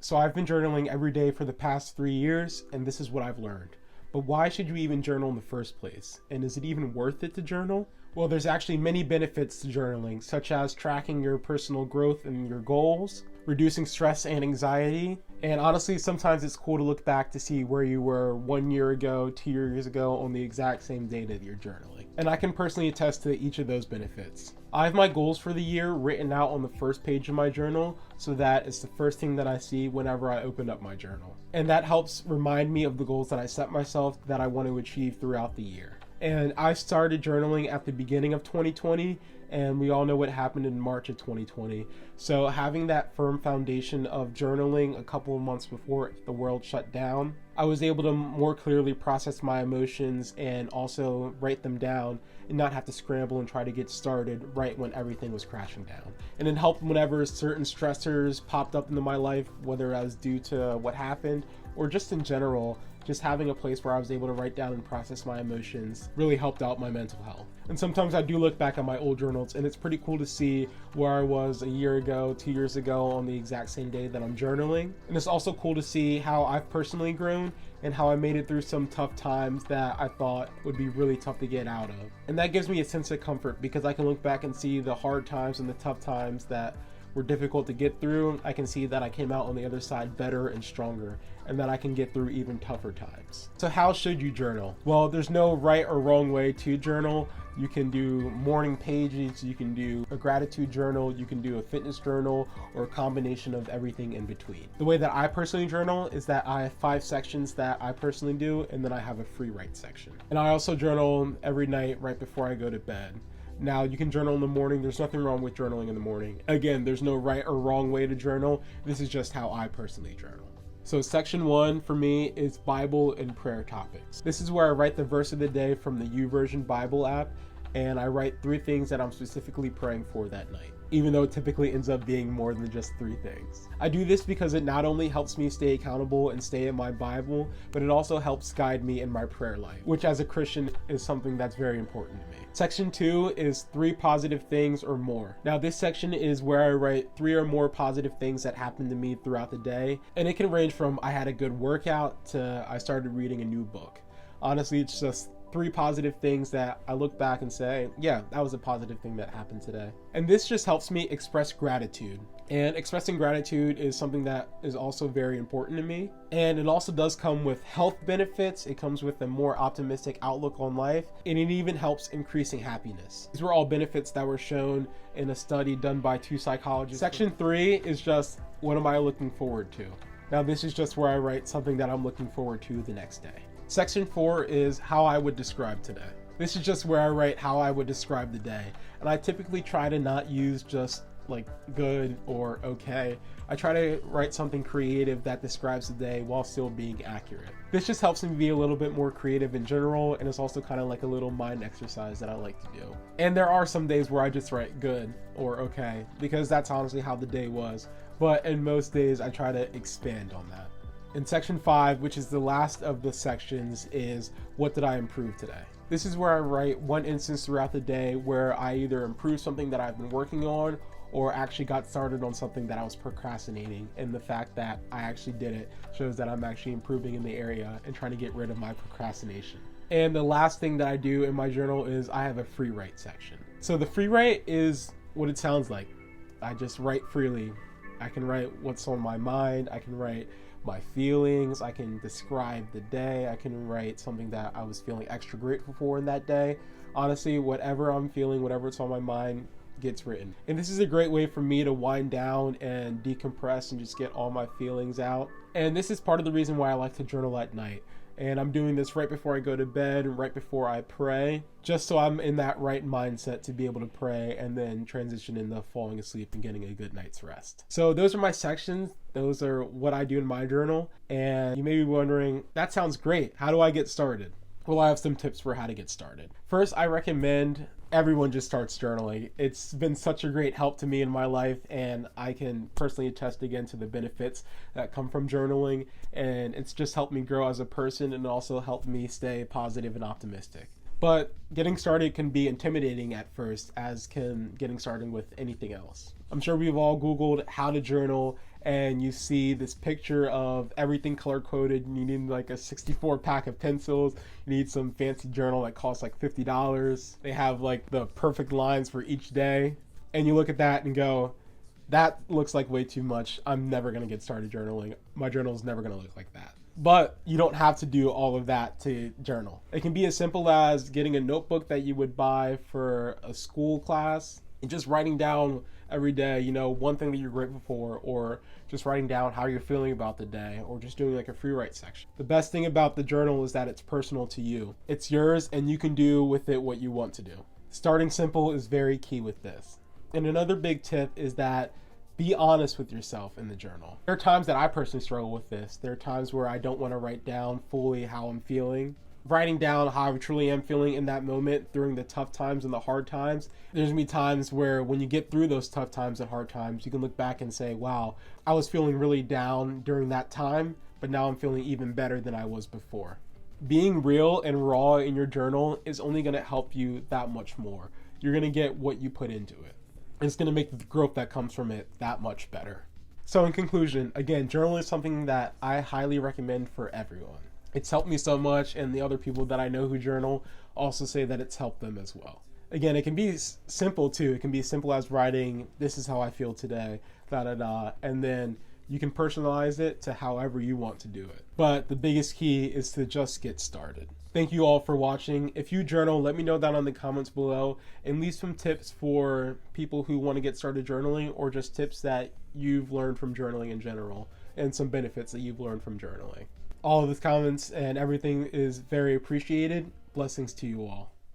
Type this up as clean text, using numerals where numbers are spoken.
So I've been journaling every day for the past 3 years, and this is what I've learned. But why should you even journal in the first place? And is it even worth it to journal? Well, there's actually many benefits to journaling, such as tracking your personal growth and your goals, reducing stress and anxiety, and honestly, sometimes it's cool to look back to see where you were 1 year ago, 2 years ago on the exact same day that you're journaling. And I can personally attest to each of those benefits. I have my goals for the year written out on the first page of my journal, so that it's the first thing that I see whenever I open up my journal. And that helps remind me of the goals that I set myself that I want to achieve throughout the year. And I started journaling at the beginning of 2020, and we all know what happened in March of 2020. So having that firm foundation of journaling a couple of months before the world shut down, I was able to more clearly process my emotions and also write them down and not have to scramble and try to get started right when everything was crashing down. And it helped whenever certain stressors popped up into my life, whether that was due to what happened or just in general. Just having a place where I was able to write down and process my emotions really helped out my mental health. And sometimes I do look back at my old journals, and it's pretty cool to see where I was a year ago, 2 years ago on the exact same day that I'm journaling. And it's also cool to see how I've personally grown and how I made it through some tough times that I thought would be really tough to get out of. And that gives me a sense of comfort because I can look back and see the hard times and the tough times that were difficult to get through. I can see that I came out on the other side better and stronger, and that I can get through even tougher times. So how should you journal? Well, there's no right or wrong way to journal. You can do morning pages, you can do a gratitude journal, you can do a fitness journal, or a combination of everything in between. The way that I personally journal is that I have 5 sections that I personally do, and then I have a free write section. And I also journal every night right before I go to bed. Now, you can journal in the morning. There's nothing wrong with journaling in the morning. Again, there's no right or wrong way to journal. This is just how I personally journal. So section 1 for me is Bible and prayer topics. This is where I write the verse of the day from the YouVersion Bible app, and I write 3 things that I'm specifically praying for that night, even though it typically ends up being more than just 3 things. I do this because it not only helps me stay accountable and stay in my Bible, but it also helps guide me in my prayer life, which as a Christian is something that's very important to me. Section 2 is 3 positive things or more. Now this section is where I write 3 or more positive things that happened to me throughout the day, and it can range from I had a good workout to I started reading a new book. Honestly, it's just 3 positive things that I look back and say, yeah, that was a positive thing that happened today. And this just helps me express gratitude. And expressing gratitude is something that is also very important to me. And it also does come with health benefits. It comes with a more optimistic outlook on life. And it even helps increasing happiness. These were all benefits that were shown in a study done by 2 psychologists. Section 3 is just, what am I looking forward to? Now this is just where I write something that I'm looking forward to the next day. Section 4 is how I would describe today. This is just where I write how I would describe the day. And I typically try to not use just like good or okay. I try to write something creative that describes the day while still being accurate. This just helps me be a little bit more creative in general, and it's also kind of like a little mind exercise that I like to do. And there are some days where I just write good or okay, because that's honestly how the day was. But in most days, I try to expand on that. In section 5, which is the last of the sections, is what did I improve today? This is where I write one instance throughout the day where I either improved something that I've been working on or actually got started on something that I was procrastinating. And the fact that I actually did it shows that I'm actually improving in the area and trying to get rid of my procrastination. And the last thing that I do in my journal is I have a free write section. So the free write is what it sounds like. I just write freely. I can write what's on my mind. I can write my feelings, I can describe the day, I can write something that I was feeling extra grateful for in that day. Honestly, whatever I'm feeling, whatever's on my mind gets written. And this is a great way for me to wind down and decompress and just get all my feelings out. And this is part of the reason why I like to journal at night. And I'm doing this right before I go to bed and right before I pray, just so I'm in that right mindset to be able to pray and then transition into falling asleep and getting a good night's rest. So those are my sections. Those are what I do in my journal. And you may be wondering, that sounds great. How do I get started? Well, I have some tips for how to get started. First, I recommend everyone just starts journaling. It's been such a great help to me in my life, and I can personally attest again to the benefits that come from journaling, and it's just helped me grow as a person and also helped me stay positive and optimistic. But getting started can be intimidating at first, as can getting started with anything else. I'm sure we've all Googled how to journal, and you see this picture of everything color coded. You need like a 64 pack of pencils. You need some fancy journal that costs like $50. They have like the perfect lines for each day. And you look at that and go, that looks like way too much. I'm never going to get started journaling. My journal is never going to look like that. But you don't have to do all of that to journal. It can be as simple as getting a notebook that you would buy for a school class and just writing down every day, you know, one thing that you're grateful for, or just writing down how you're feeling about the day, or just doing like a free write section. The best thing about the journal is that it's personal to you. It's yours and you can do with it what you want to do. Starting simple is very key with this. And another big tip is that be honest with yourself in the journal. There are times that I personally struggle with this. There are times where I don't want to write down fully how I'm feeling. Writing down how I truly am feeling in that moment during the tough times and the hard times. There's gonna be times where when you get through those tough times and hard times, you can look back and say, wow, I was feeling really down during that time, but now I'm feeling even better than I was before. Being real and raw in your journal is only gonna help you that much more. You're gonna get what you put into it. It's going to make the growth that comes from it that much better. So in conclusion, again, journaling is something that I highly recommend for everyone. It's helped me so much, and the other people that I know who journal also say that it's helped them as well. Again, it can be simple too. It can be as simple as writing, this is how I feel today, and then you can personalize it to however you want to do it. But the biggest key is to just get started. Thank you all for watching. If you journal, let me know down in the comments below and leave some tips for people who want to get started journaling, or just tips that you've learned from journaling in general and some benefits that you've learned from journaling. All of the comments and everything is very appreciated. Blessings to you all.